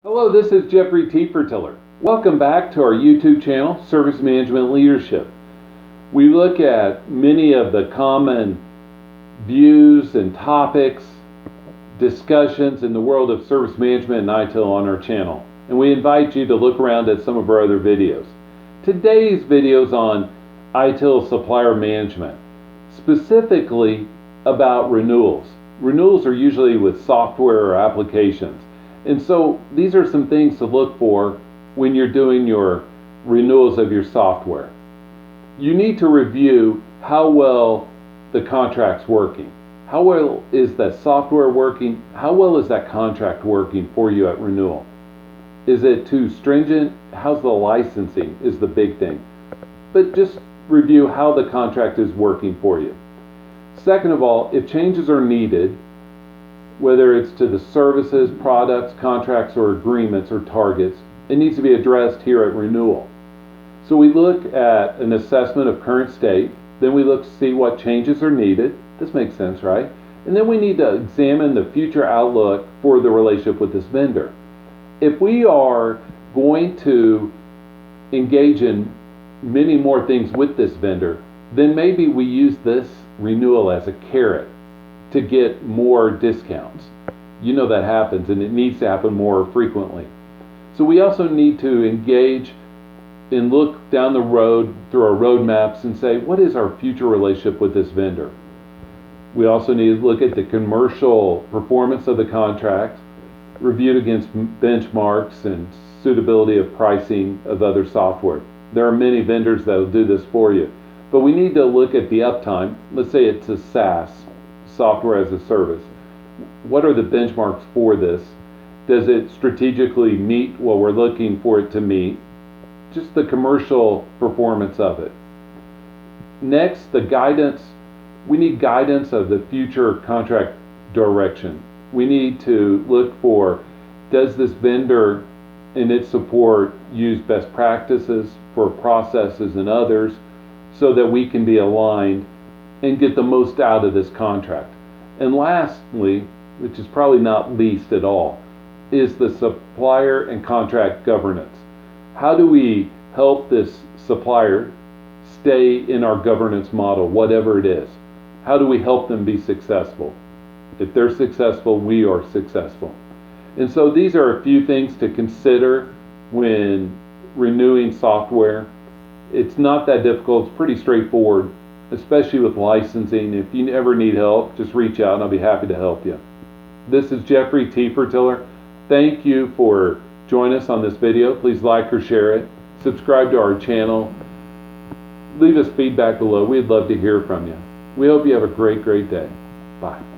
Hello, this is Jeffrey Tiefertiller. Welcome back to our YouTube channel, Service Management Leadership. We look at many of the common views and topics, discussions in the world of service management and ITIL on our channel. And we invite you to look around at some of our other videos. Today's video is on ITIL Supplier Management, specifically about renewals. Renewals are usually with software or applications. And so these are some things to look for when you're doing your renewals of your software. You need to review how well the contract's working. How well is that software working? How well is that contract working for you at renewal? Is it too stringent? How's the licensing is the big thing. But just review how the contract is working for you. Second of all, if changes are needed, whether it's to the services, products, contracts, or agreements or targets, it needs to be addressed here at renewal. So we look at an assessment of current state, then we look to see what changes are needed. This makes sense, right? And then we need to examine the future outlook for the relationship with this vendor. If we are going to engage in many more things with this vendor, then maybe we use this renewal as a carrot to get more discounts. You know that happens, and it needs to happen more frequently. So we also need to engage and look down the road through our roadmaps and say, what is our future relationship with this vendor? We also need to look at the commercial performance of the contract, reviewed against benchmarks and suitability of pricing of other software. There are many vendors that will do this for you, but we need to look at the uptime. Let's say it's a SaaS, software as a service. What are the benchmarks for this? Does it strategically meet what we're looking for it to meet? Just the commercial performance of it. Next, the guidance. We need guidance of the future contract direction. We need to look for, does this vendor and its support use best practices for processes and others so that we can be aligned and get the most out of this contract. And lastly, which is probably not least at all, is the supplier and contract governance. How do we help this supplier stay in our governance model, whatever it is? How do we help them be successful? If they're successful, we are successful. And so these are a few things to consider when renewing software. It's not that difficult, it's pretty straightforward, especially with licensing. If you ever need help, just reach out and I'll be happy to help you. This is Jeffrey Tiefertiller. Thank you for joining us on this video. Please like or share it. Subscribe to our channel. Leave us feedback below. We'd love to hear from you. We hope you have a great day. Bye.